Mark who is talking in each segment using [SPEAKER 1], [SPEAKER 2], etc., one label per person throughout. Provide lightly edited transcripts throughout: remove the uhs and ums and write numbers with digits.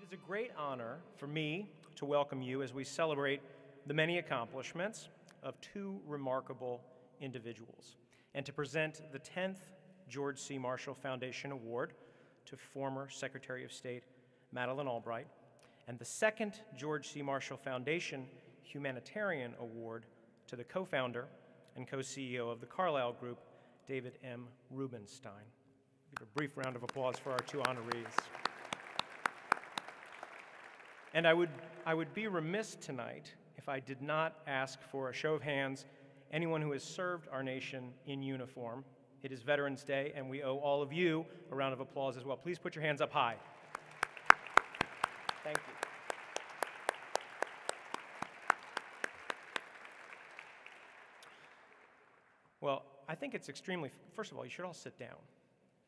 [SPEAKER 1] is a great honor for me to welcome you as we celebrate the many accomplishments of two remarkable individuals, and to present the 10th George C. Marshall Foundation Award to former Secretary of State Madeleine Albright, and the second George C. Marshall Foundation Humanitarian Award to the co-founder and co-CEO of the Carlyle Group, David M. Rubenstein. Give a brief round of applause for our two honorees. And I would be remiss tonight if I did not ask for a show of hands anyone who has served our nation in uniform. It is Veterans Day, and we owe all of you a round of applause as well. Please put your hands up high. Thank you. Well, I think it's extremely, first of all, you should all sit down.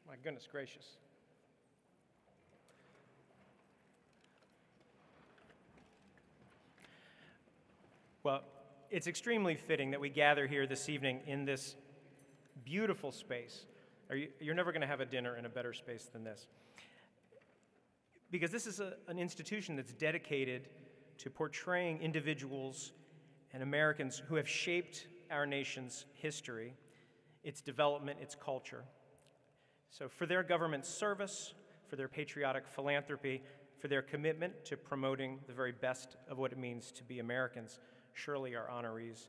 [SPEAKER 1] My goodness gracious. Well, it's extremely fitting that we gather here this evening in this beautiful space. You're never going to have a dinner in a better space than this. Because this is an institution that's dedicated to portraying individuals and Americans who have shaped our nation's history, its development, its culture. So for their government service, for their patriotic philanthropy, for their commitment to promoting the very best of what it means to be Americans, surely our honorees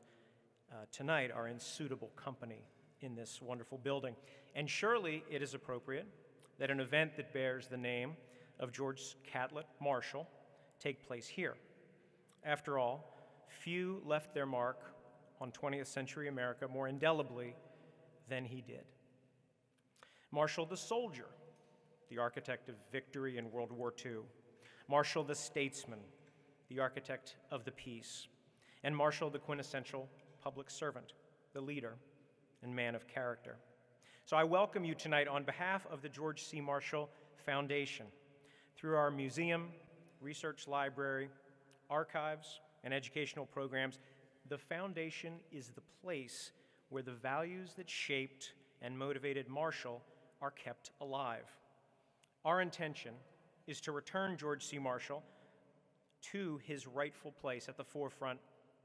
[SPEAKER 1] tonight are in suitable company in this wonderful building. And surely it is appropriate that an event that bears the name of George Catlett Marshall take place here. After all, few left their mark on 20th century America more indelibly than he did. Marshall the soldier, the architect of victory in World War II. Marshall the statesman, the architect of the peace. And Marshall the quintessential public servant, the leader and man of character. So I welcome you tonight on behalf of the George C. Marshall Foundation. Through our museum, research library, archives, and educational programs, the Foundation is the place where the values that shaped and motivated Marshall are kept alive. Our intention is to return George C. Marshall to his rightful place at the forefront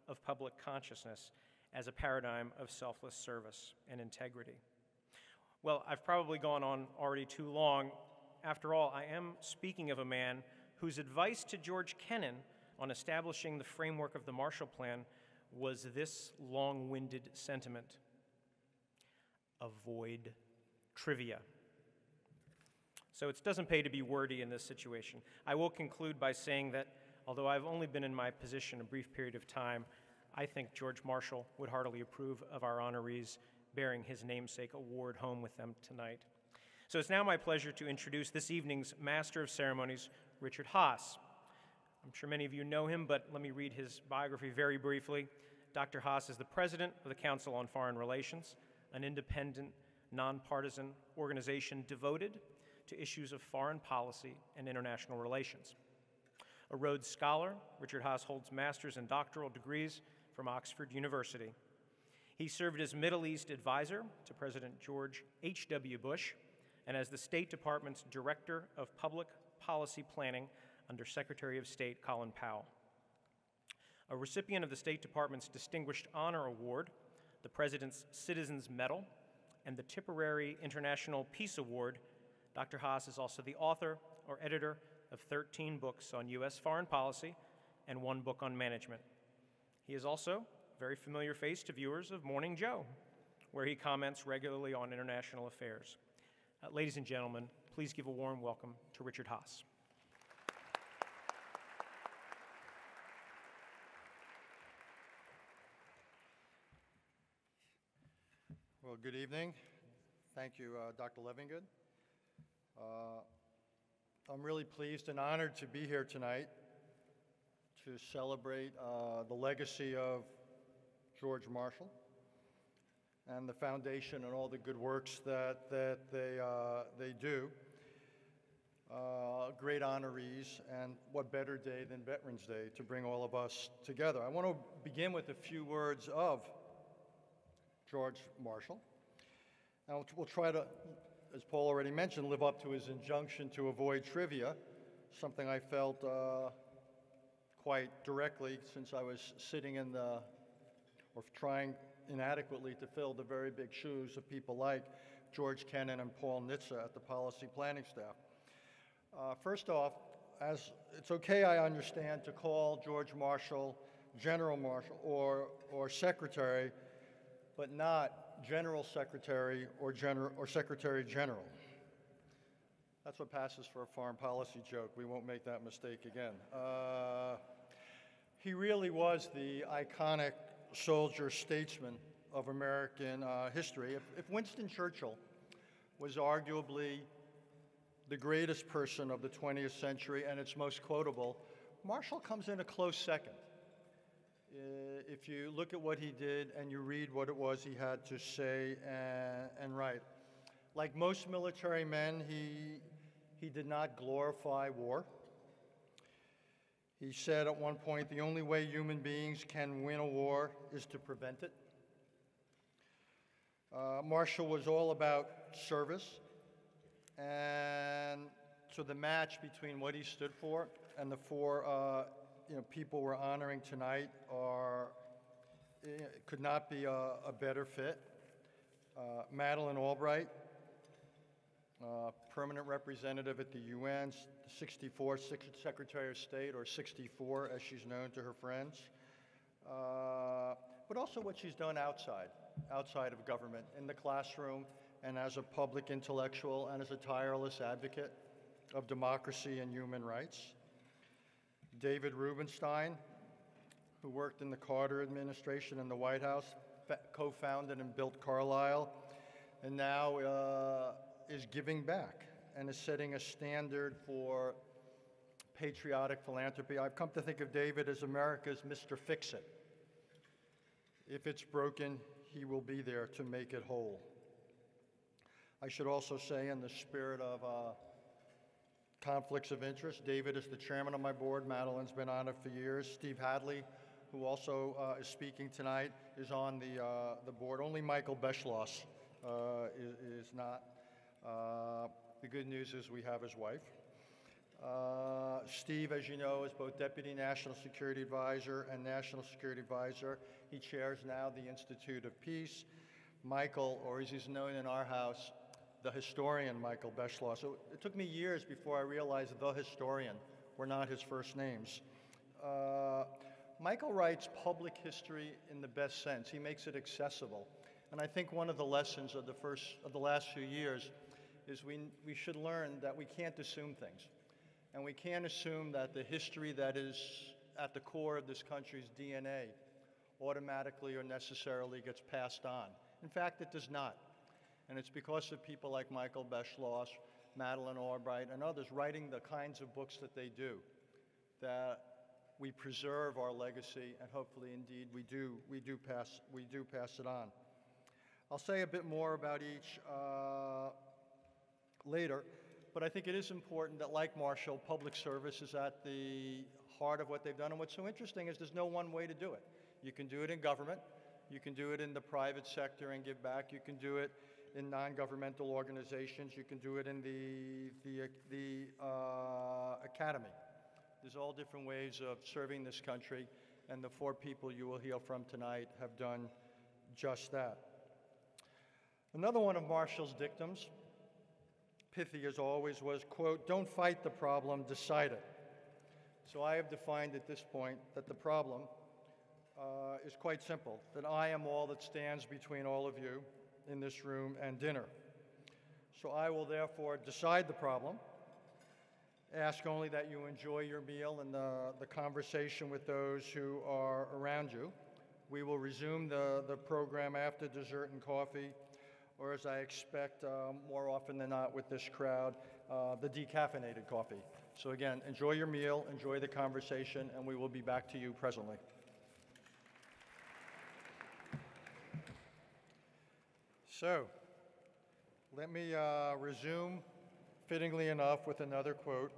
[SPEAKER 1] of public consciousness as a paradigm of selfless service and integrity. Well, I've probably gone on already too long. After all, I am speaking of a man whose advice to George Kennan on establishing the framework of the Marshall Plan was this long-winded sentiment: avoid trivia. So it doesn't pay to be wordy in this situation. I will conclude by saying that although I've only been in my position a brief period of time, I think George Marshall would heartily approve of our honorees bearing his namesake award home with them tonight. So it's now my pleasure to introduce this evening's Master of Ceremonies, Richard Haass. I'm sure many of you know him, but let me read his biography very briefly. Dr. Haass is the president of the Council on Foreign Relations, an independent, nonpartisan organization devoted to issues of foreign policy and international relations. A Rhodes Scholar, Richard Haass holds master's and doctoral degrees from Oxford University. He served as Middle East advisor to President George H.W. Bush and as the State Department's Director of Public Policy Planning under Secretary of State Colin Powell. A recipient of the State Department's Distinguished Honor Award, the President's Citizens Medal, and the Tipperary International Peace Award, Dr. Haass is also the author or editor of 13 books on U.S. foreign policy and 1 book on management. He is also a very familiar face to viewers of Morning Joe, where he comments regularly on international affairs. Ladies and gentlemen, please give a warm welcome to Richard Haass.
[SPEAKER 2] Well, good evening. Thank you, Dr. Levingood. I'm really pleased and honored to be here tonight to celebrate the legacy of George Marshall and the foundation and all the good works that they do. Great honorees, and what better day than Veterans Day to bring all of us together. I want to begin with a few words of George Marshall. Now, we'll try to, as Paul already mentioned, live up to his injunction to avoid trivia. something I felt quite directly since I was sitting in the, or trying inadequately to fill the very big shoes of people like George Kennan and Paul Nitze at the policy planning staff. First off, as it's okay, I understand, to call George Marshall General Marshall or Secretary, but not General Secretary or Secretary General. That's what passes for a foreign policy joke. We won't make that mistake again. He really was the iconic soldier statesman of American history. If Winston Churchill was arguably the greatest person of the 20th century and its most quotable, Marshall comes in a close second. If you look at what he did and you read what it was he had to say and write. Like most military men, he did not glorify war. He said at one point, the only way human beings can win a war is to prevent it. Marshall was all about service, and so the match between what he stood for and the four people we're honoring tonight could not be a better fit. Madeleine Albright, permanent representative at the UN, 64th Secretary of State, or 64 as she's known to her friends, but also what she's done outside of government, in the classroom and as a public intellectual and as a tireless advocate of democracy and human rights. David Rubenstein, who worked in the Carter administration and the White House, co-founded and built Carlisle, and now is giving back and is setting a standard for patriotic philanthropy. I've come to think of David as America's Mr. Fix-It. If it's broken, he will be there to make it whole. I should also say, in the spirit of conflicts of interest, David is the chairman of my board. Madeleine's been on it for years. Steve Hadley, who also is speaking tonight, is on the board. Only Michael Beschloss is not. The good news is we have his wife. Steve, as you know, is both Deputy National Security Advisor and National Security Advisor. He chairs now the Institute of Peace. Michael, or as he's known in our house, the historian Michael Beschloss. So it took me years before I realized the historian were not his first names. Michael writes public history in the best sense. He makes it accessible. And I think one of the lessons of the last few years is we should learn that we can't assume things. And we can't assume that the history that is at the core of this country's DNA automatically or necessarily gets passed on. In fact, it does not. And it's because of people like Michael Beschloss, Madeleine Albright, and others writing the kinds of books that they do that we preserve our legacy, and hopefully, indeed, we do pass it on. I'll say a bit more about each later, but I think it is important that, like Marshall, public service is at the heart of what they've done. And what's so interesting is there's no one way to do it. You can do it in government, you can do it in the private sector and give back, you can do it in non-governmental organizations, you can do it in the academy. There's all different ways of serving this country, and the four people you will hear from tonight have done just that. Another one of Marshall's dictums, pithy as always, was, quote, "Don't fight the problem, decide it." So I have defined at this point that the problem is quite simple, that I am all that stands between all of you in this room and dinner. So I will therefore decide the problem, ask only that you enjoy your meal and the conversation with those who are around you. We will resume the program after dessert and coffee, or as I expect more often than not with this crowd, the decaffeinated coffee. So again, enjoy your meal, enjoy the conversation, and we will be back to you presently. So, let me resume, fittingly enough, with another quote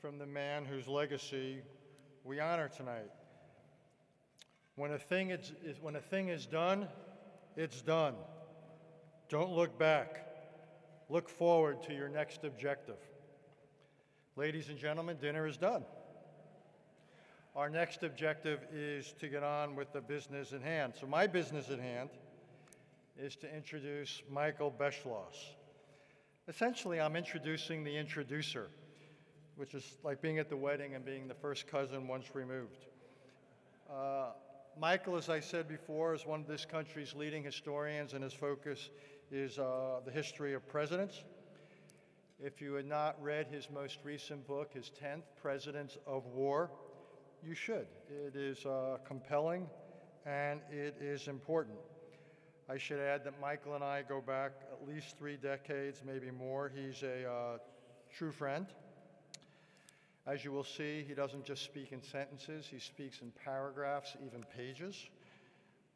[SPEAKER 2] from the man whose legacy we honor tonight. When a thing is done, it's done. Don't look back. Look forward to your next objective. Ladies and gentlemen, dinner is done. Our next objective is to get on with the business at hand. So my business at hand is to introduce Michael Beschloss. Essentially, I'm introducing the introducer, which is like being at the wedding and being the first cousin once removed. Michael, as I said before, is one of this country's leading historians, and his focus is the history of presidents. If you had not read his most recent book, his 10th, Presidents of War, you should. It is compelling and it is important. I should add that Michael and I go back at least 3 decades, maybe more. He's a true friend. As you will see, he doesn't just speak in sentences, he speaks in paragraphs, even pages.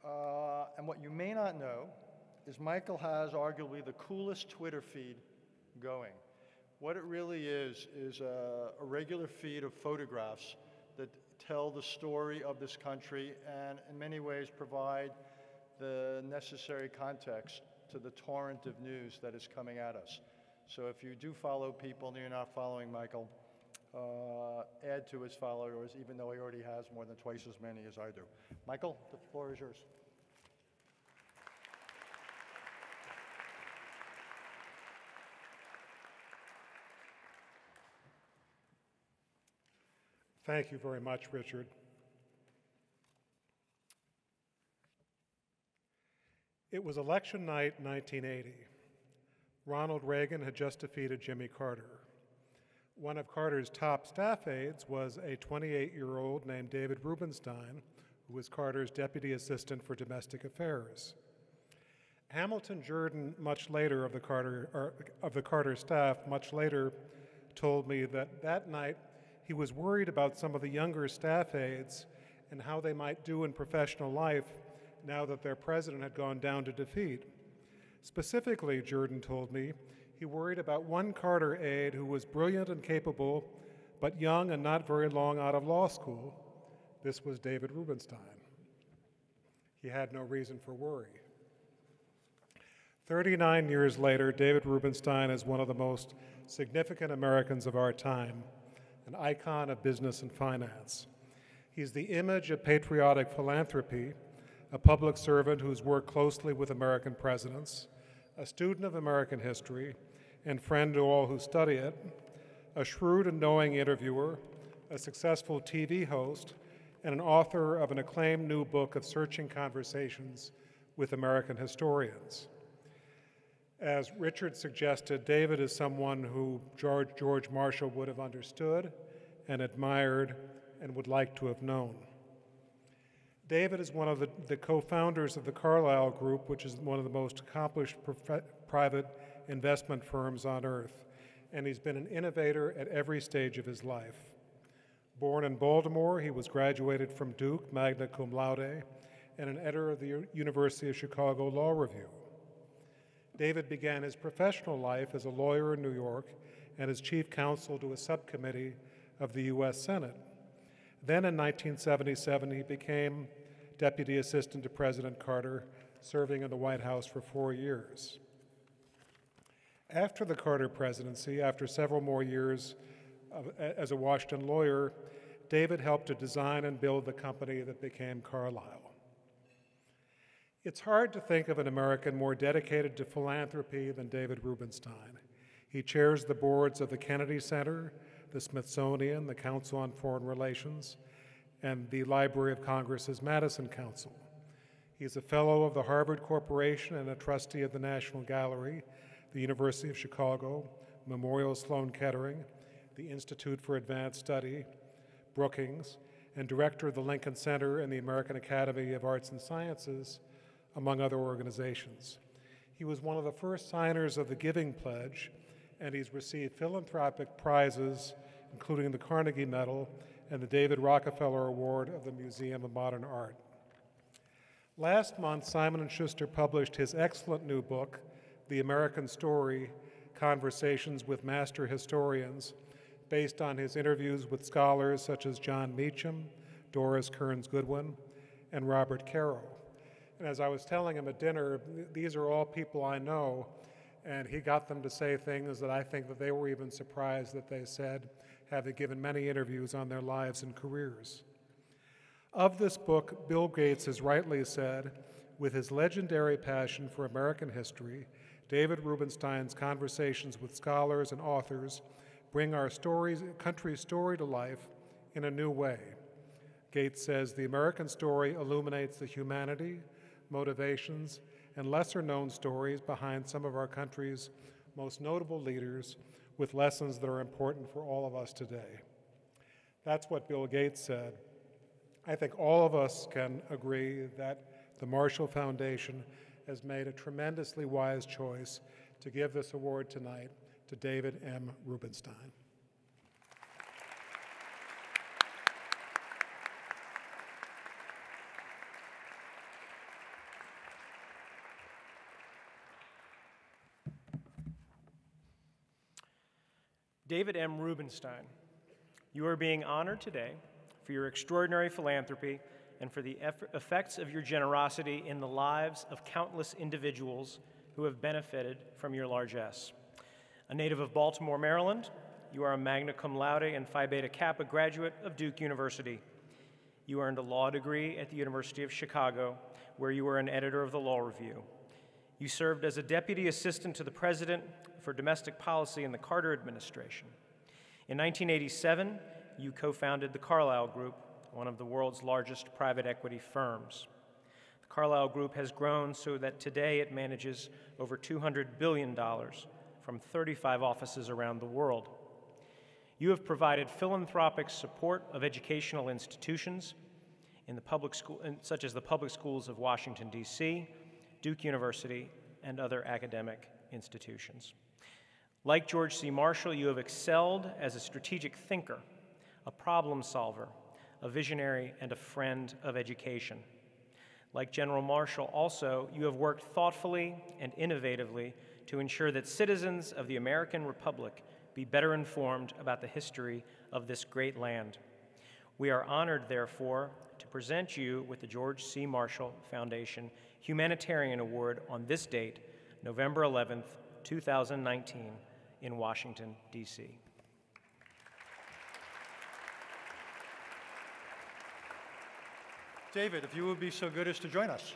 [SPEAKER 2] And what you may not know is Michael has arguably the coolest Twitter feed going. What it really is a regular feed of photographs that tell the story of this country and in many ways provide the necessary context to the torrent of news that is coming at us. So if you do follow people and you're not following Michael, add to his followers, even though he already has more than twice as many as I do. Michael, the floor is yours.
[SPEAKER 3] Thank you very much, Richard. It was election night 1980. Ronald Reagan had just defeated Jimmy Carter. One of Carter's top staff aides was a 28-year-old named David Rubenstein, who was Carter's deputy assistant for domestic affairs. Hamilton Jordan, much later of the Carter staff, much later told me that night he was worried about some of the younger staff aides and how they might do in professional life now that their president had gone down to defeat. Specifically, Jordan told me, he worried about one Carter aide who was brilliant and capable, but young and not very long out of law school. This was David Rubenstein. He had no reason for worry. 39 years later, David Rubenstein is one of the most significant Americans of our time, an icon of business and finance. He's the image of patriotic philanthropy, a public servant who's worked closely with American presidents, a student of American history, and friend to all who study it, a shrewd and knowing interviewer, a successful TV host, and an author of an acclaimed new book of searching conversations with American historians. As Richard suggested, David is someone who George Marshall would have understood and admired and would like to have known. David is one of the co-founders of the Carlyle Group, which is one of the most accomplished private investment firms on earth, and he's been an innovator at every stage of his life. Born in Baltimore, he was graduated from Duke, magna cum laude, and an editor of the University of Chicago Law Review. David began his professional life as a lawyer in New York and as chief counsel to a subcommittee of the U.S. Senate. Then in 1977, he became Deputy Assistant to President Carter, serving in the White House for 4 years. After the Carter presidency, after several more years as a Washington lawyer, David helped to design and build the company that became Carlyle. It's hard to think of an American more dedicated to philanthropy than David Rubenstein. He chairs the boards of the Kennedy Center, the Smithsonian, the Council on Foreign Relations, and the Library of Congress's Madison Council. He's a fellow of the Harvard Corporation and a trustee of the National Gallery, the University of Chicago, Memorial Sloan Kettering, the Institute for Advanced Study, Brookings, and director of the Lincoln Center and the American Academy of Arts and Sciences, among other organizations. He was one of the first signers of the Giving Pledge, and he's received philanthropic prizes, including the Carnegie Medal and the David Rockefeller Award of the Museum of Modern Art. Last month, Simon & Schuster published his excellent new book, The American Story, Conversations with Master Historians, based on his interviews with scholars such as John Meacham, Doris Kearns Goodwin, and Robert Caro. And as I was telling him at dinner, these are all people I know, and he got them to say things that I think that they were even surprised that they said. having given many interviews on their lives and careers. Of this book, Bill Gates has rightly said, with his legendary passion for American history, David Rubenstein's conversations with scholars and authors bring our country's story to life in a new way. Gates says the American story illuminates the humanity, motivations, and lesser-known stories behind some of our country's most notable leaders with lessons that are important for all of us today. That's what Bill Gates said. I think all of us can agree that the Marshall Foundation has made a tremendously wise choice to give this award tonight to David M. Rubenstein.
[SPEAKER 1] David M. Rubenstein, you are being honored today for your extraordinary philanthropy and for the effects of your generosity in the lives of countless individuals who have benefited from your largesse. A native of Baltimore, Maryland, you are a magna cum laude and Phi Beta Kappa graduate of Duke University. You earned a law degree at the University of Chicago, where you were an editor of the Law Review. You served as a deputy assistant to the president for domestic policy in the Carter administration. In 1987, you co-founded the Carlyle Group, one of the world's largest private equity firms. The Carlyle Group has grown so that today it manages over $200 billion from 35 offices around the world. You have provided philanthropic support of educational institutions in the public school, such as the public schools of Washington, D.C., Duke University, and other academic institutions. Like George C. Marshall, you have excelled as a strategic thinker, a problem solver, a visionary, and a friend of education. Like General Marshall also, you have worked thoughtfully and innovatively to ensure that citizens of the American Republic be better informed about the history of this great land. We are honored, therefore, to present you with the George C. Marshall Foundation Humanitarian Award on this date, November 11th, 2019, in Washington, D.C.
[SPEAKER 2] David, if you would be so good as to join us.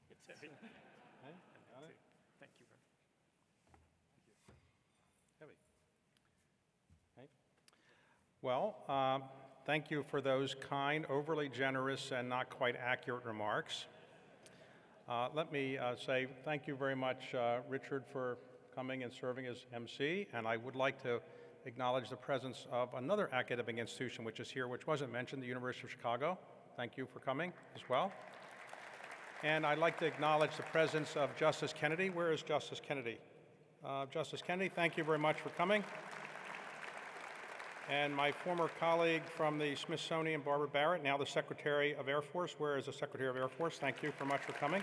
[SPEAKER 1] It's heavy. Thank you.
[SPEAKER 4] Heavy. Okay. Well, thank you for those kind, overly generous, and not quite accurate remarks. Let me say thank you very much, Richard, for coming and serving as MC, and I would like to acknowledge the presence of another academic institution which is here, which wasn't mentioned, the University of Chicago. Thank you for coming as well. And I'd like to acknowledge the presence of Justice Kennedy. Where is Justice Kennedy? Justice Kennedy, thank you very much for coming. And my former colleague from the Smithsonian, Barbara Barrett, now the Secretary of Air Force. Where is the Secretary of Air Force? Thank you very much for coming.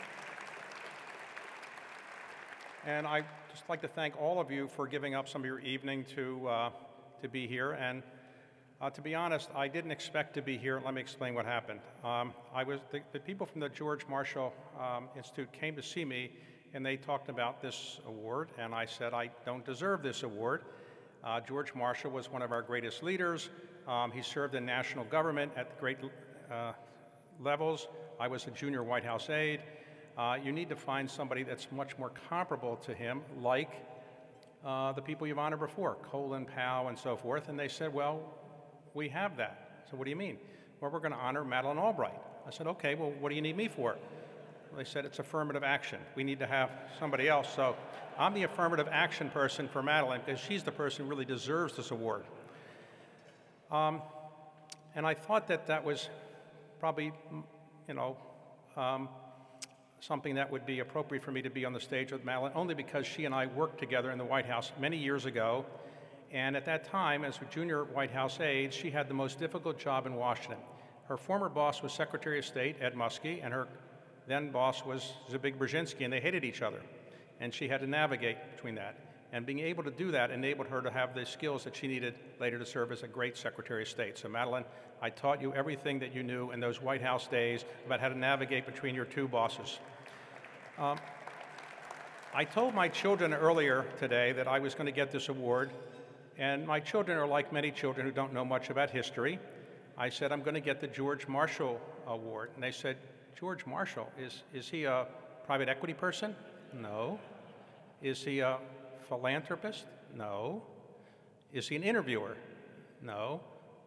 [SPEAKER 4] And I'd just like to thank all of you for giving up some of your evening to be here. And to be honest, I didn't expect to be here. Let me explain what happened. The people from the George Marshall Institute came to see me, and they talked about this award, and I said, I don't deserve this award. George Marshall was one of our greatest leaders. He served in national government at great levels. I was a junior White House aide. You need to find somebody that's much more comparable to him, like the people you've honored before, Colin Powell and so forth. And they said, well, we have that. So what do you mean? Well, we're going to honor Madeleine Albright. I said, okay, well, what do you need me for? Well, they said, it's affirmative action. We need to have somebody else. So I'm the affirmative action person for Madeleine because she's the person who really deserves this award. And I thought that that was probably, something that would be appropriate for me to be on the stage with Madeleine, only because she and I worked together in the White House many years ago. And at that time, as a junior White House aide, she had the most difficult job in Washington. Her former boss was Secretary of State Ed Muskie, and her then boss was Zbigniew Brzezinski, and they hated each other. and she had to navigate between that. And being able to do that enabled her to have the skills that she needed later to serve as a great Secretary of State. So Madeleine, I taught you everything that you knew in those White House days about how to navigate between your two bosses. I told my children earlier today that I was going to get this award, and my children are like many children who don't know much about history. I said, I'm going to get the George Marshall Award. And they said, George Marshall, is he a private equity person? No. Is he a philanthropist? No. Is he an interviewer? No.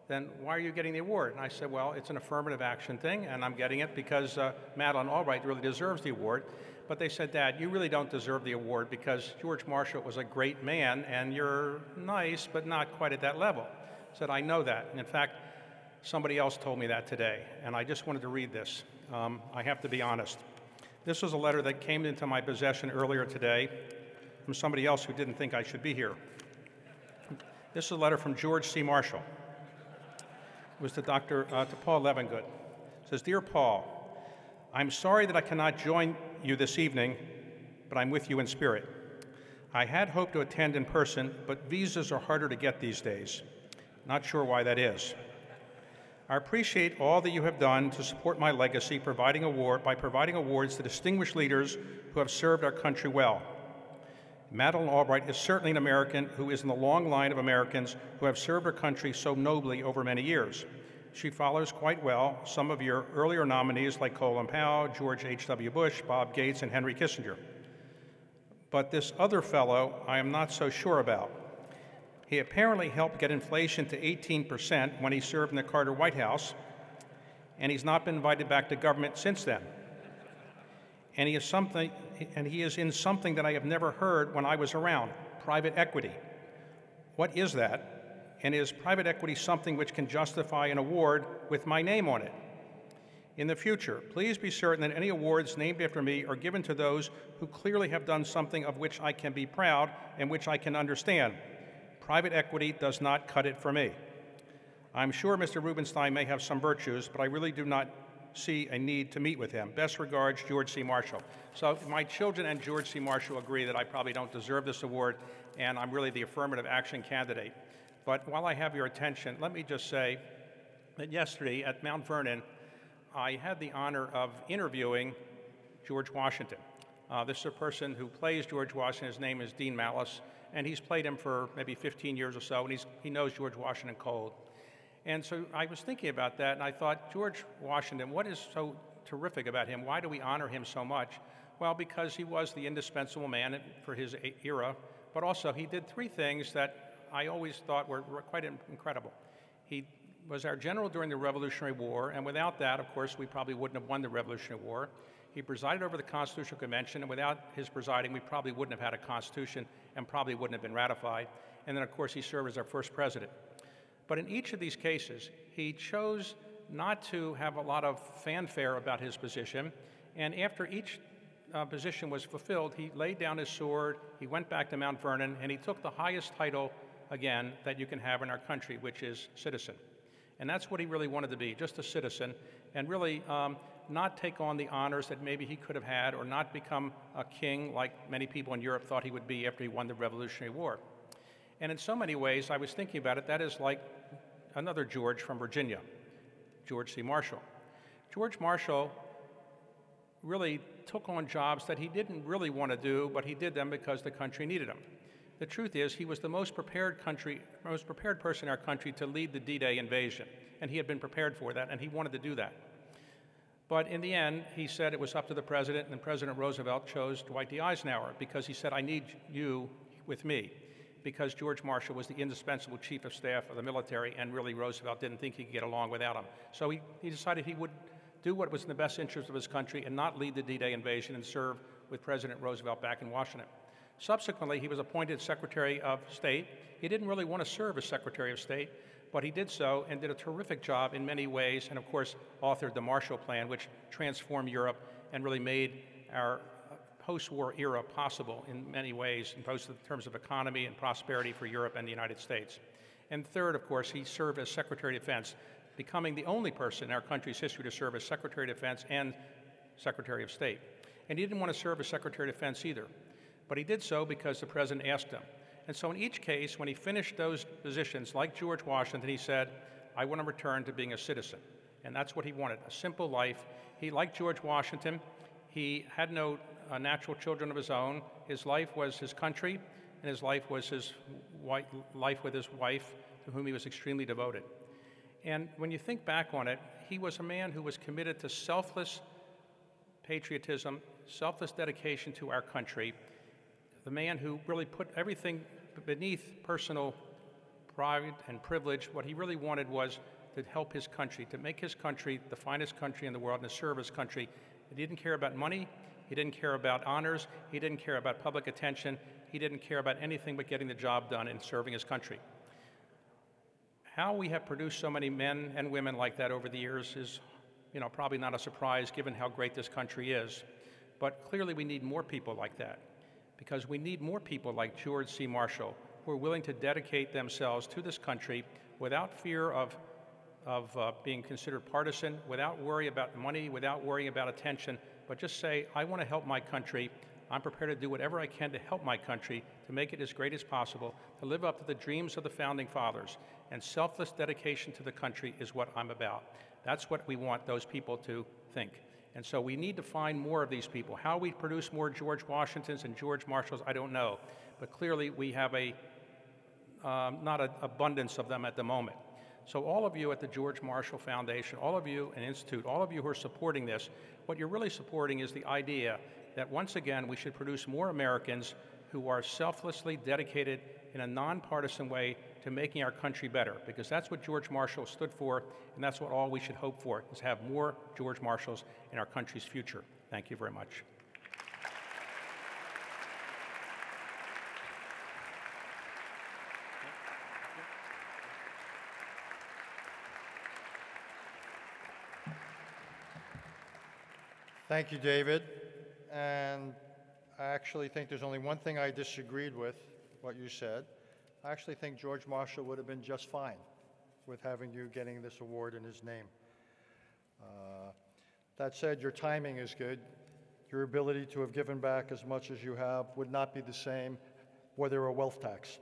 [SPEAKER 4] Then why are you getting the award? And I said, well, it's an affirmative action thing, and I'm getting it because Madeleine Albright really deserves the award. But they said, Dad, you really don't deserve the award because George Marshall was a great man, and you're nice, but not quite at that level. I said, I know that. And in fact, somebody else told me that today, and I just wanted to read this. I have to be honest. This was a letter that came into my possession earlier today from somebody else who didn't think I should be here. This is a letter from George C. Marshall. It was to Paul Levengood. It says, Dear Paul, I'm sorry that I cannot join you this evening, but I'm with you in spirit. I had hoped to attend in person, but visas are harder to get these days. Not sure why that is. I appreciate all that you have done to support my legacy by providing awards to distinguished leaders who have served our country well. Madeleine Albright is certainly an American who is in the long line of Americans who have served our country so nobly over many years. She follows quite well some of your earlier nominees like Colin Powell, George H.W. Bush, Bob Gates, and Henry Kissinger. But this other fellow I am not so sure about. He apparently helped get inflation to 18% when he served in the Carter White House, and he's not been invited back to government since then. And he is in something that I have never heard when I was around, private equity. What is that? And is private equity something which can justify an award with my name on it? In the future, please be certain that any awards named after me are given to those who clearly have done something of which I can be proud and which I can understand. Private equity does not cut it for me. I'm sure Mr. Rubenstein may have some virtues, but I really do not see a need to meet with him. Best regards, George C. Marshall. So my children and George C. Marshall agree that I probably don't deserve this award, and I'm really the affirmative action candidate. But while I have your attention, let me just say that yesterday at Mount Vernon, I had the honor of interviewing George Washington. This is a person who plays George Washington. His name is Dean Mallis, and he's played him for maybe 15 years or so, and he knows George Washington cold. And so I was thinking about that, and I thought, George Washington, what is so terrific about him? Why do we honor him so much? Well, because he was the indispensable man for his era, but also he did three things that I always thought were quite incredible. He was our general during the Revolutionary War, and without that, of course, we probably wouldn't have won the Revolutionary War. He presided over the Constitutional Convention, and without his presiding, we probably wouldn't have had a Constitution and probably wouldn't have been ratified. And then, of course, he served as our first president. But in each of these cases, he chose not to have a lot of fanfare about his position, and after each position was fulfilled, he laid down his sword, he went back to Mount Vernon, and he took the highest title, again, that you can have in our country, which is citizen. And that's what he really wanted to be, just a citizen, and really not take on the honors that maybe he could have had, or not become a king like many people in Europe thought he would be after he won the Revolutionary War. And in so many ways, I was thinking about it, that is like another George from Virginia, George C. Marshall. George Marshall really took on jobs that he didn't really want to do, but he did them because the country needed him. The truth is, he was the most prepared person in our country to lead the D-Day invasion, and he had been prepared for that, and he wanted to do that. But in the end, he said it was up to the president, and President Roosevelt chose Dwight D. Eisenhower because he said, I need you with me, because George Marshall was the indispensable chief of staff of the military, and really Roosevelt didn't think he could get along without him. So he decided he would do what was in the best interest of his country and not lead the D-Day invasion and serve with President Roosevelt back in Washington. Subsequently, he was appointed Secretary of State. He didn't really want to serve as Secretary of State, but he did so and did a terrific job in many ways, and of course authored the Marshall Plan, which transformed Europe and really made our post-war era possible in many ways, both in terms of economy and prosperity for Europe and the United States. And third, of course, he served as Secretary of Defense, becoming the only person in our country's history to serve as Secretary of Defense and Secretary of State. And he didn't want to serve as Secretary of Defense either, but he did so because the president asked him. And so in each case, when he finished those positions, like George Washington, he said, I want to return to being a citizen. And that's what he wanted, a simple life. He, like George Washington, he had no natural children of his own. His life was his country, and his life was his life with his wife, to whom he was extremely devoted. And when you think back on it, he was a man who was committed to selfless patriotism, selfless dedication to our country, the man who really put everything beneath personal pride and privilege. What he really wanted was to help his country, to make his country the finest country in the world, and to serve his country. He didn't care about money, he didn't care about honors, he didn't care about public attention, he didn't care about anything but getting the job done and serving his country. How we have produced so many men and women like that over the years is, probably not a surprise given how great this country is. But clearly we need more people like that, because we need more people like George C. Marshall, who are willing to dedicate themselves to this country without fear of being considered partisan, without worry about money, without worrying about attention, but just say, I want to help my country. I'm prepared to do whatever I can to help my country, to make it as great as possible, to live up to the dreams of the Founding Fathers. And selfless dedication to the country is what I'm about. That's what we want those people to think. And so we need to find more of these people. How we produce more George Washingtons and George Marshalls, I don't know. But clearly we have not an abundance of them at the moment. So all of you at the George Marshall Foundation, all of you and Institute, all of you who are supporting this, what you're really supporting is the idea that once again we should produce more Americans who are selflessly dedicated in a nonpartisan way to making our country better, because that's what George Marshall stood for, and that's what all we should hope for, is have more George Marshalls in our country's future. Thank you very much.
[SPEAKER 2] Thank you, David. And I actually think there's only one thing I disagreed with, what you said. I actually think George Marshall would have been just fine with having you getting this award in his name. That said, your timing is good. Your ability to have given back as much as you have would not be the same were there a wealth tax.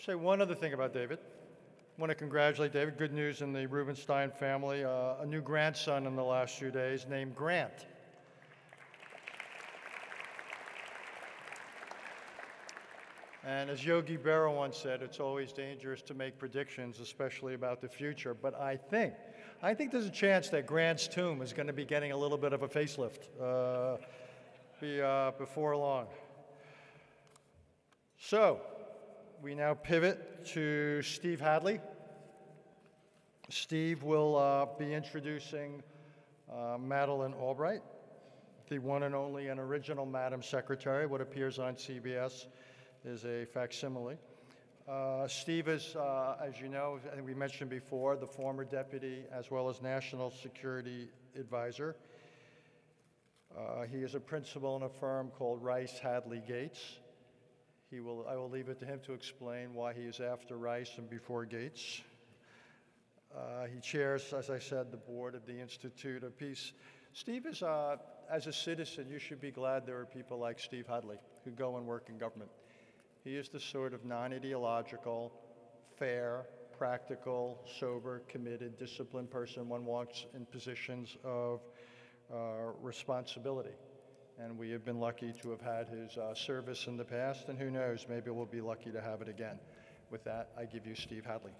[SPEAKER 2] Say one other thing about David. I want to congratulate David. Good news in the Rubenstein family. A new grandson in the last few days named Grant. And as Yogi Berra once said, it's always dangerous to make predictions, especially about the future. But I think there's a chance that Grant's tomb is going to be getting a little bit of a facelift before long. So we now pivot to Steve Hadley. Steve will be introducing Madeleine Albright, the one and only and original Madam Secretary. What appears on CBS is a facsimile. Steve is, as you know, I think we mentioned before, the former deputy as well as national security advisor. He is a principal in a firm called Rice Hadley Gates. I will leave it to him to explain why he is after Rice and before Gates. He chairs, as I said, the board of the Institute of Peace. Steve is, as a citizen, you should be glad there are people like Steve Hadley who go and work in government. He is the sort of non-ideological, fair, practical, sober, committed, disciplined person one wants in positions of responsibility. And we have been lucky to have had his service in the past, and who knows, maybe we'll be lucky to have it again. With that, I give you Steve Hadley.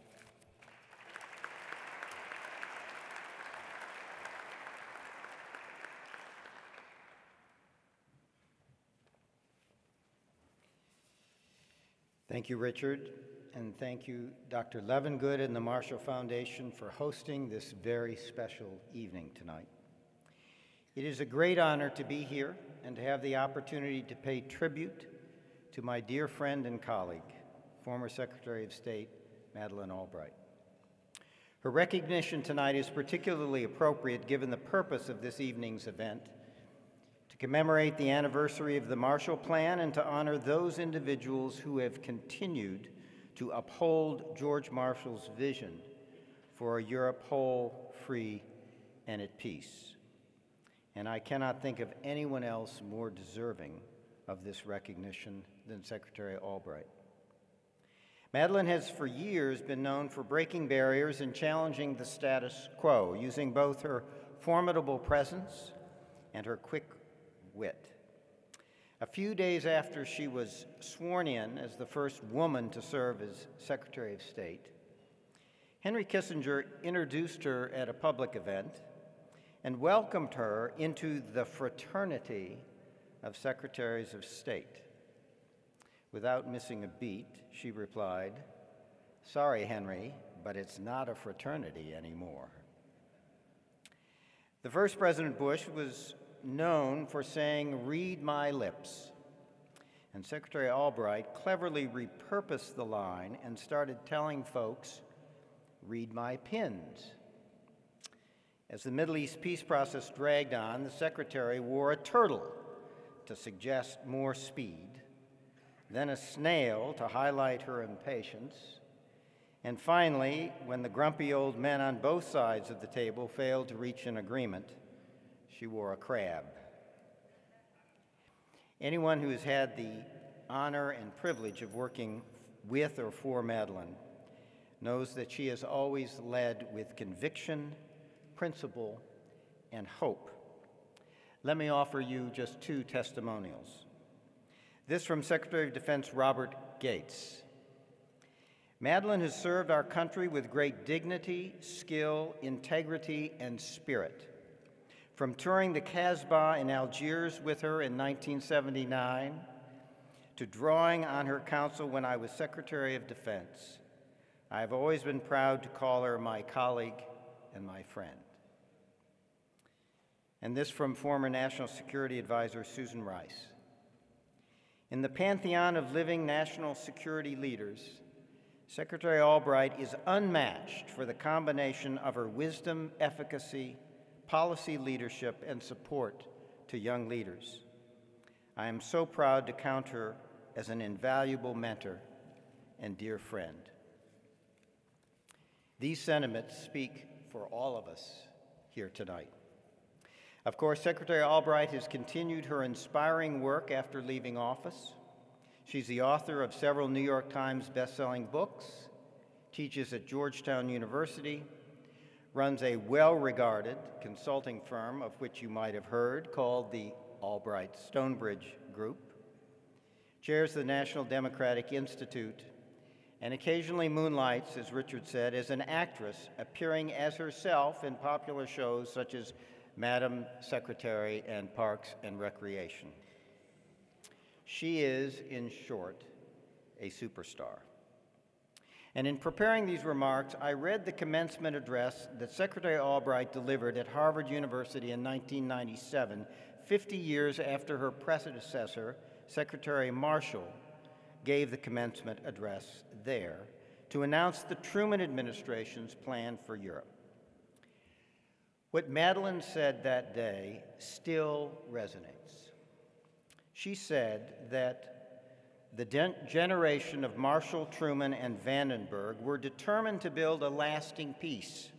[SPEAKER 5] Thank you, Richard, and thank you, Dr. Levengood and the Marshall Foundation for hosting this very special evening tonight. It is a great honor to be here and to have the opportunity to pay tribute to my dear friend and colleague, former Secretary of State, Madeleine Albright. Her recognition tonight is particularly appropriate given the purpose of this evening's event, to commemorate the anniversary of the Marshall Plan and to honor those individuals who have continued to uphold George Marshall's vision for a Europe whole, free, and at peace. and I cannot think of anyone else more deserving of this recognition than Secretary Albright. Madeleine has for years been known for breaking barriers and challenging the status quo, using both her formidable presence and her quick wit. A few days after she was sworn in as the first woman to serve as Secretary of State, Henry Kissinger introduced her at a public event and welcomed her into the fraternity of Secretaries of State. Without missing a beat, she replied, "Sorry, Henry, but it's not a fraternity anymore." The first President Bush was known for saying, "Read my lips." And Secretary Albright cleverly repurposed the line and started telling folks, "Read my pins." As the Middle East peace process dragged on, the Secretary wore a turtle to suggest more speed, then a snail to highlight her impatience, and finally, when the grumpy old men on both sides of the table failed to reach an agreement, she wore a crab. Anyone who has had the honor and privilege of working with or for Madeleine knows that she has always led with conviction, principle, and hope. Let me offer you just two testimonials. This from Secretary of Defense Robert Gates. Madeleine has served our country with great dignity, skill, integrity, and spirit. From touring the Casbah in Algiers with her in 1979 to drawing on her counsel when I was Secretary of Defense, I have always been proud to call her my colleague and my friend. And this from former National Security Advisor Susan Rice. In the pantheon of living national security leaders, Secretary Albright is unmatched for the combination of her wisdom, efficacy, policy leadership, and support to young leaders. I am so proud to count her as an invaluable mentor and dear friend. These sentiments speak for all of us here tonight. Of course, Secretary Albright has continued her inspiring work after leaving office. She's the author of several New York Times best-selling books, teaches at Georgetown University, runs a well-regarded consulting firm of which you might have heard called the Albright Stonebridge Group, chairs the National Democratic Institute, and occasionally moonlights, as Richard said, as an actress appearing as herself in popular shows such as Madam Secretary and Parks and Recreation. She is, in short, a superstar. And in preparing these remarks, I read the commencement address that Secretary Albright delivered at Harvard University in 1997, 50 years after her predecessor, Secretary Marshall, gave the commencement address there to announce the Truman administration's plan for Europe. What Madeleine said that day still resonates. She said that the generation of Marshall, Truman, and Vandenberg were determined to build a lasting peace.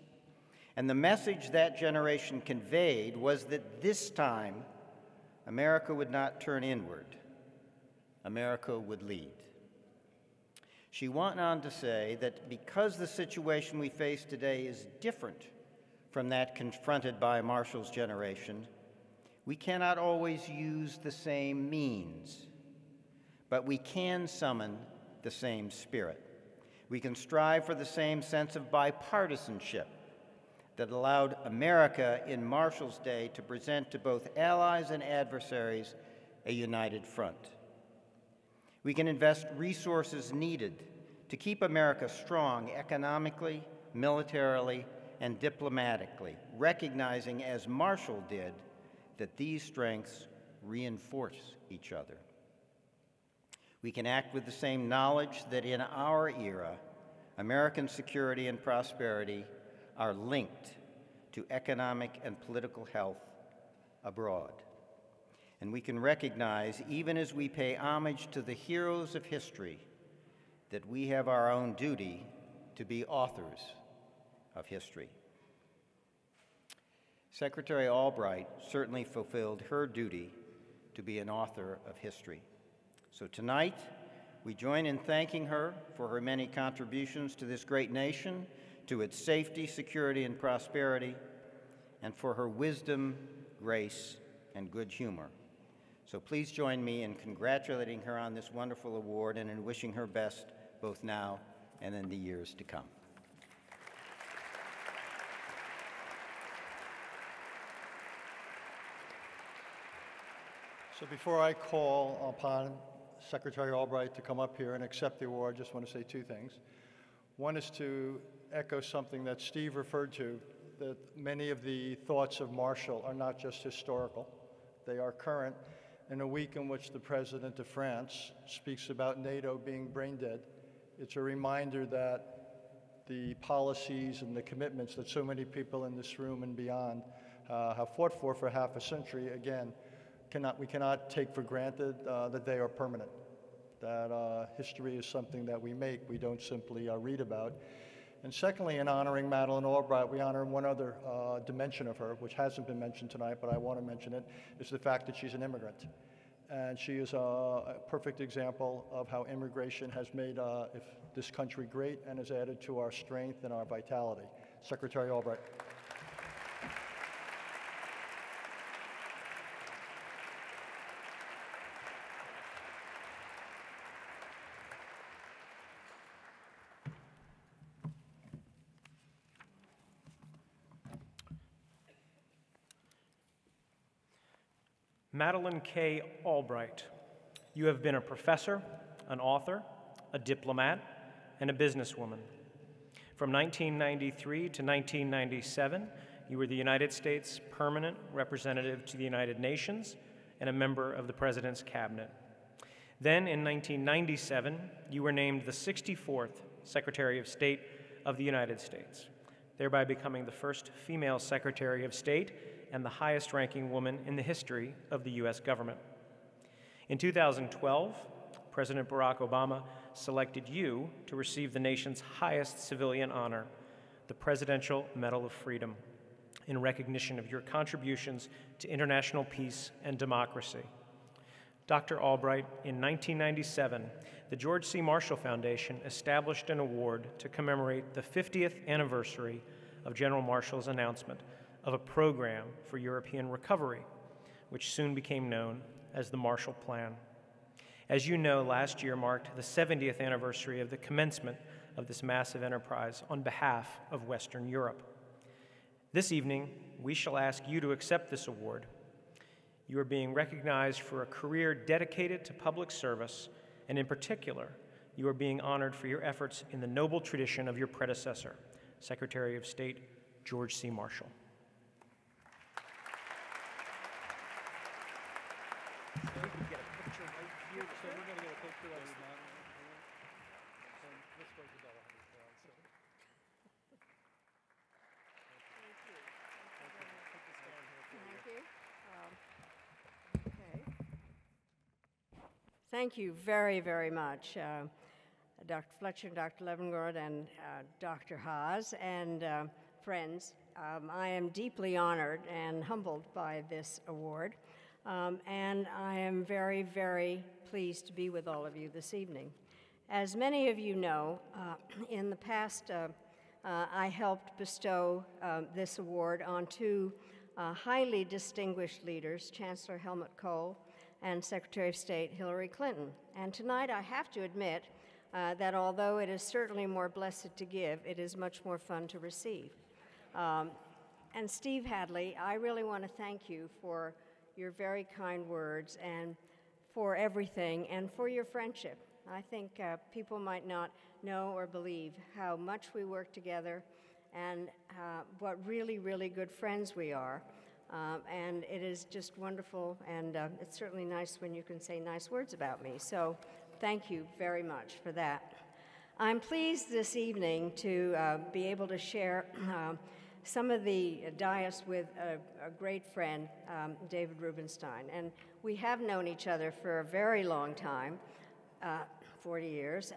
[SPEAKER 5] And the message that generation conveyed was that this time, America would not turn inward. America would lead. She went on to say that because the situation we face today is different from that confronted by Marshall's generation, we cannot always use the same means, but we can summon the same spirit. We can strive for the same sense of bipartisanship that allowed America in Marshall's day to present to both allies and adversaries a united front. We can invest resources needed to keep America strong economically, militarily, and diplomatically, recognizing, as Marshall did, that these strengths reinforce each other. We can act with the same knowledge that in our era, American security and prosperity are linked to economic and political health abroad. And we can recognize, even as we pay homage to the heroes of history, that we have our own duty to be authors of history. Secretary Albright certainly fulfilled her duty to be an author of history. So tonight, we join in thanking her for her many contributions to this great nation, to its safety, security, and prosperity, and for her wisdom, grace, and good humor. So please join me in congratulating her on this wonderful award and in wishing her best both now and in the years to come.
[SPEAKER 2] So before I call upon Secretary Albright to come up here and accept the award, I just want to say two things. One is to echo something that Steve referred to, that many of the thoughts of Marshall are not just historical, they are current. In a week in which the President of France speaks about NATO being brain dead, it's a reminder that the policies and the commitments that so many people in this room and beyond have fought for half a century, again, we cannot take for granted that they are permanent, that history is something that we make, we don't simply read about. And secondly, in honoring Madeleine Albright, we honor one other dimension of her, which hasn't been mentioned tonight, but I want to mention it, is the fact that she's an immigrant. And she is a perfect example of how immigration has made this country great and has added to our strength and our vitality. Secretary Albright.
[SPEAKER 1] Madeleine K. Albright, you have been a professor, an author, a diplomat, and a businesswoman. From 1993 to 1997, you were the United States Permanent Representative to the United Nations and a member of the President's Cabinet. Then, in 1997, you were named the 64th Secretary of State of the United States, thereby becoming the first female Secretary of State and the highest-ranking woman in the history of the U.S. government. In 2012, President Barack Obama selected you to receive the nation's highest civilian honor, the Presidential Medal of Freedom, in recognition of your contributions to international peace and democracy. Dr. Albright, in 1997, the George C. Marshall Foundation established an award to commemorate the 50th anniversary of General Marshall's announcement of a program for European recovery, which soon became known as the Marshall Plan. As you know, last year marked the 70th anniversary of the commencement of this massive enterprise on behalf of Western Europe. This evening, we shall ask you to accept this award. You are being recognized for a career dedicated to public service, and in particular, you are being honored for your efforts in the noble tradition of your predecessor, Secretary of State George C. Marshall.
[SPEAKER 6] Thank you very, very much, Dr. Fletcher, Dr. Levengard, and Dr. Haas, and friends. I am deeply honored and humbled by this award, and I am very, very pleased to be with all of you this evening. As many of you know, in the past, I helped bestow this award on two highly distinguished leaders, Chancellor Helmut Kohl and Secretary of State Hillary Clinton. And tonight I have to admit that although it is certainly more blessed to give, it is much more fun to receive. And Steve Hadley, I really want to thank you for your very kind words and for everything and for your friendship. I think people might not know or believe how much we work together and what really, really good friends we are. And it is just wonderful, and it's certainly nice when you can say nice words about me. So thank you very much for that. I'm pleased this evening to be able to share some of the dais with a great friend, David Rubenstein. And we have known each other for a very long time, 40 years,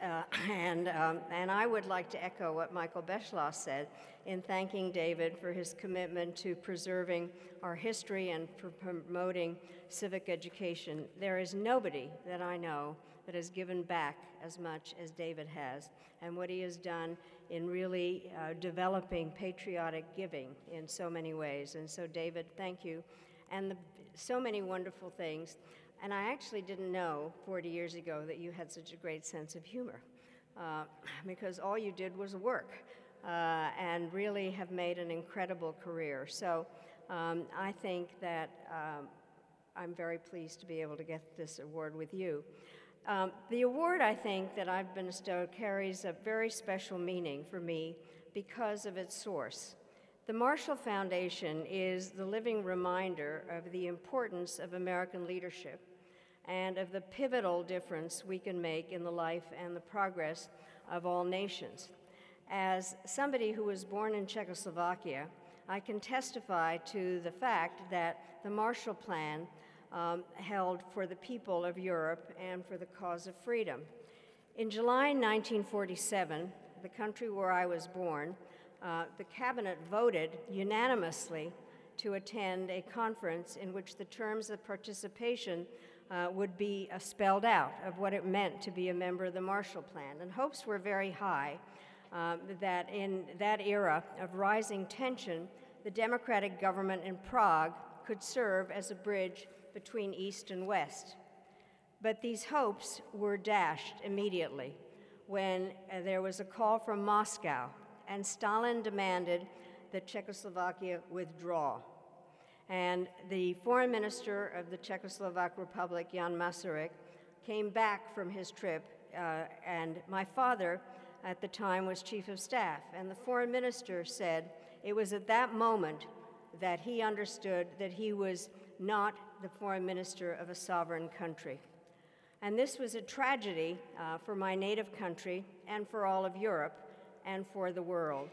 [SPEAKER 6] and I would like to echo what Michael Beschloss said in thanking David for his commitment to preserving our history and for promoting civic education. There is nobody that I know that has given back as much as David has, and what he has done in really developing patriotic giving in so many ways. And so, David, thank you. And so many wonderful things. And I actually didn't know 40 years ago that you had such a great sense of humor, because all you did was work and really have made an incredible career. So I think that I'm very pleased to be able to get this award with you. The award, I think, that I've been bestowed carries a very special meaning for me because of its source. The Marshall Foundation is the living reminder of the importance of American leadership and of the pivotal difference we can make in the life and the progress of all nations. As somebody who was born in Czechoslovakia, I can testify to the fact that the Marshall Plan held for the people of Europe and for the cause of freedom. In July 1947, the country where I was born, the cabinet voted unanimously to attend a conference in which the terms of participation would be spelled out of what it meant to be a member of the Marshall Plan. And hopes were very high that in that era of rising tension, the democratic government in Prague could serve as a bridge between East and West. But these hopes were dashed immediately when there was a call from Moscow and Stalin demanded that Czechoslovakia withdraw. And the foreign minister of the Czechoslovak Republic, Jan Masaryk, came back from his trip, and my father at the time was chief of staff. And the foreign minister said it was at that moment that he understood that he was not the foreign minister of a sovereign country. And this was a tragedy for my native country and for all of Europe and for the world.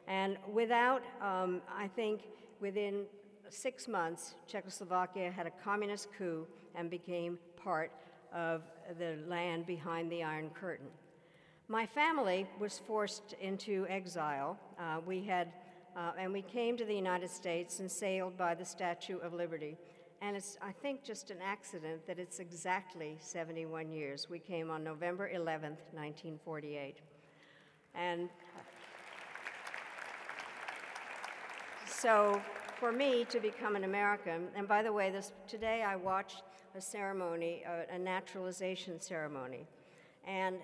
[SPEAKER 6] And without, I think, within 6 months, Czechoslovakia had a communist coup and became part of the land behind the Iron Curtain. My family was forced into exile. We came to the United States and sailed by the Statue of Liberty. And it's, I think, just an accident that it's exactly 71 years. We came on November 11th, 1948. And so for me to become an American, and by the way, today I watched a ceremony, a naturalization ceremony. And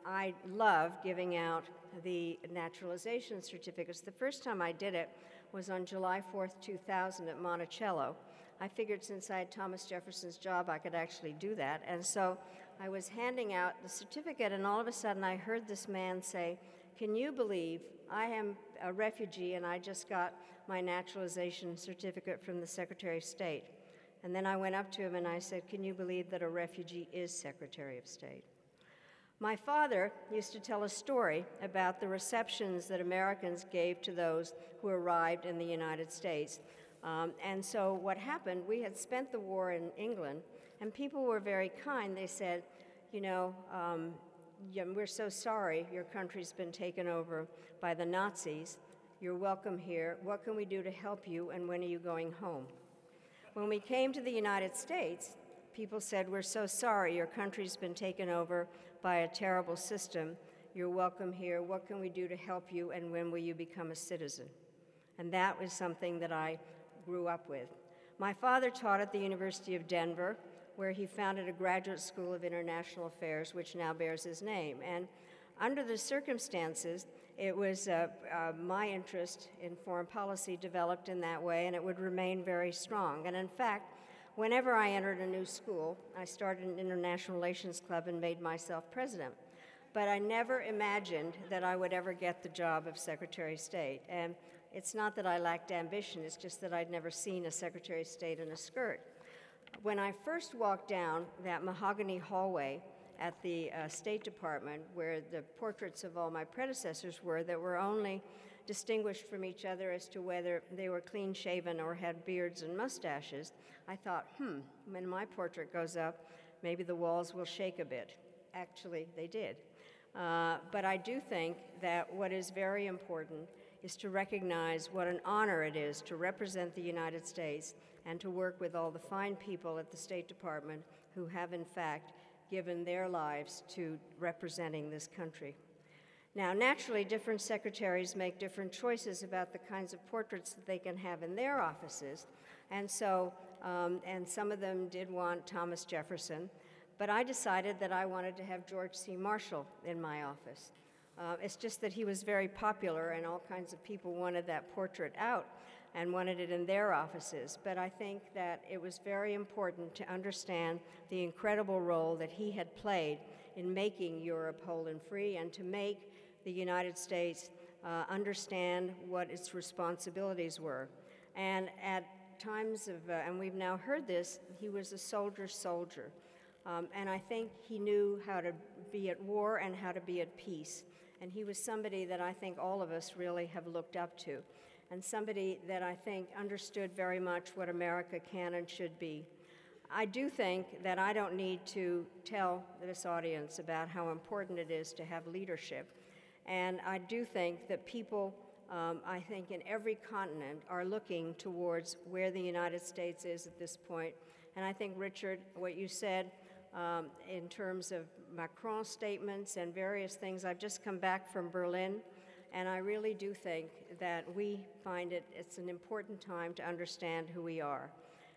[SPEAKER 6] I love giving out the naturalization certificates. The first time I did it was on July 4th, 2000 at Monticello. I figured since I had Thomas Jefferson's job, I could actually do that. And so I was handing out the certificate, and all of a sudden I heard this man say, "Can you believe I am a refugee and I just got my naturalization certificate from the Secretary of State?" And then I went up to him and I said, "Can you believe that a refugee is Secretary of State?" My father used to tell a story about the receptions that Americans gave to those who arrived in the United States. And so what happened, we had spent the war in England, and people were very kind. They said, you know, we're so sorry your country's been taken over by the Nazis. You're welcome here. What can we do to help you, and when are you going home? When we came to the United States, people said, we're so sorry your country's been taken over by a terrible system. You're welcome here. What can we do to help you, and when will you become a citizen? And that was something that I grew up with. My father taught at the University of Denver, where he founded a graduate school of international affairs, which now bears his name. And under the circumstances, it was my interest in foreign policy developed in that way, and it would remain very strong. And in fact, whenever I entered a new school, I started an international relations club and made myself president. But I never imagined that I would ever get the job of Secretary of State. And it's not that I lacked ambition, it's just that I'd never seen a Secretary of State in a skirt. When I first walked down that mahogany hallway at the State Department, where the portraits of all my predecessors were that were only distinguished from each other as to whether they were clean-shaven or had beards and mustaches, I thought, when my portrait goes up, maybe the walls will shake a bit. actually they did. But I do think that what is very important is to recognize what an honor it is to represent the United States and to work with all the fine people at the State Department who have, in fact, given their lives to representing this country. Now, naturally, different secretaries make different choices about the kinds of portraits that they can have in their offices, and so, and some of them did want Thomas Jefferson, but I decided that I wanted to have George C. Marshall in my office. It's just that he was very popular and all kinds of people wanted that portrait out and wanted it in their offices. But I think that it was very important to understand the incredible role that he had played in making Europe whole and free and to make the United States understand what its responsibilities were. And at times of, and we've now heard this, he was a soldier's soldier. And I think he knew how to be at war and how to be at peace. And he was somebody that I think all of us really have looked up to, and somebody that I think understood very much what America can and should be. I do think that I don't need to tell this audience about how important it is to have leadership. And I do think that people, I think in every continent, are looking towards where the United States is at this point. And I think, Richard, what you said in terms of Macron's statements and various things, I've just come back from Berlin, and I really do think that we find it's an important time to understand who we are.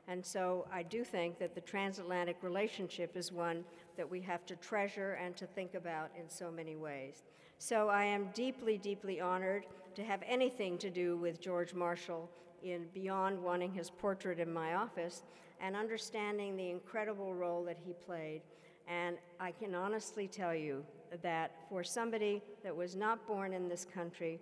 [SPEAKER 6] And so I do think that the transatlantic relationship is one that we have to treasure and to think about in so many ways. So I am deeply, deeply honored to have anything to do with George Marshall in beyond wanting his portrait in my office and understanding the incredible role that he played. And I can honestly tell you that for somebody that was not born in this country,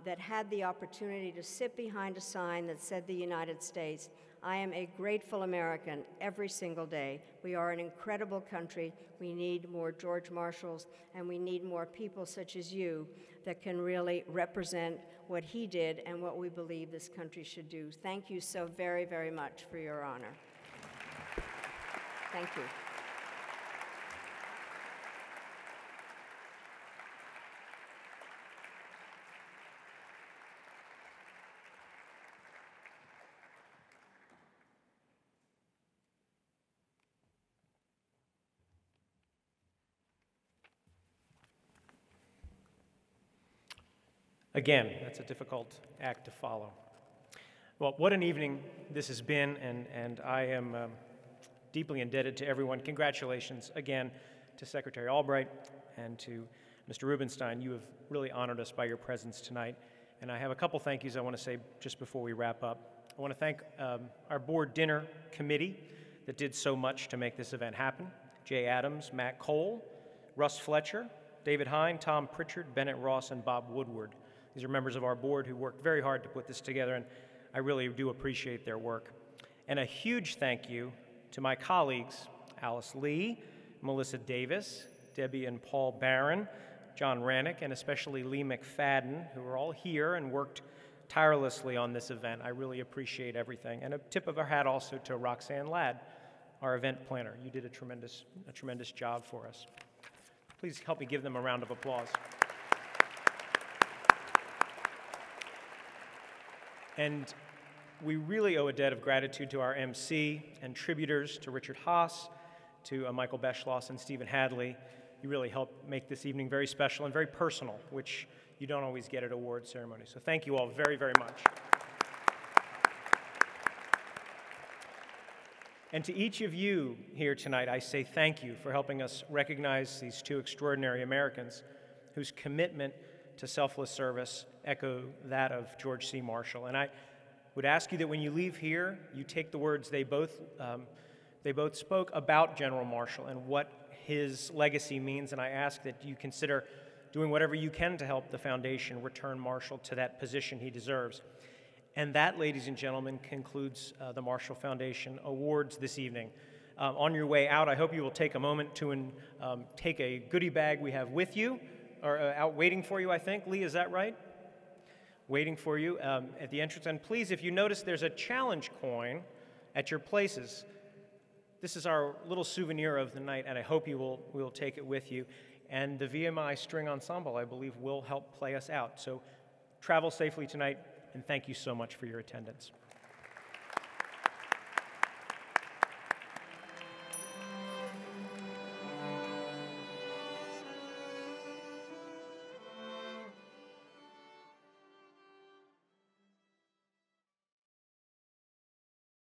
[SPEAKER 6] that had the opportunity to sit behind a sign that said the United States, I am a grateful American every single day. We are an incredible country. We need more George Marshalls, and we need more people such as you that can really represent what he did and what we believe this country should do. Thank you so very, very much for your honor. Thank you.
[SPEAKER 1] Again, that's a difficult act to follow. Well, what an evening this has been, and I am deeply indebted to everyone. Congratulations again to Secretary Albright and to Mr. Rubenstein. You have really honored us by your presence tonight. And I have a couple thank yous I want to say just before we wrap up. I want to thank our board dinner committee that did so much to make this event happen. Jay Adams, Matt Cole, Russ Fletcher, David Hine, Tom Pritchard, Bennett Ross, and Bob Woodward. These are members of our board who worked very hard to put this together, and I really do appreciate their work. And a huge thank you to my colleagues, Alice Lee, Melissa Davis, Debbie and Paul Barron, John Rannick, and especially Lee McFadden, who are all here and worked tirelessly on this event. I really appreciate everything. And a tip of our hat also to Roxanne Ladd, our event planner. You did a tremendous job for us. Please help me give them a round of applause. And we really owe a debt of gratitude to our MC and tributors, to Richard Haas, to Michael Beschloss and Stephen Hadley. You really helped make this evening very special and very personal, which you don't always get at award ceremonies. So thank you all very, very much. And to each of you here tonight, I say thank you for helping us recognize these two extraordinary Americans whose commitment to selfless service echo that of George C. Marshall. And I would ask you that when you leave here, you take the words they both spoke about General Marshall and what his legacy means, and I ask that you consider doing whatever you can to help the Foundation return Marshall to that position he deserves. And that, ladies and gentlemen, concludes the Marshall Foundation Awards this evening. On your way out, I hope you will take a moment to take a goodie bag we have with you, or out waiting for you, I think. Lee, is that right? Waiting for you at the entrance. And please, if you notice, there's a challenge coin at your places. this is our little souvenir of the night, and I hope you will take it with you. And the VMI String Ensemble, I believe, will help play us out. So travel safely tonight, and thank you so much for your attendance.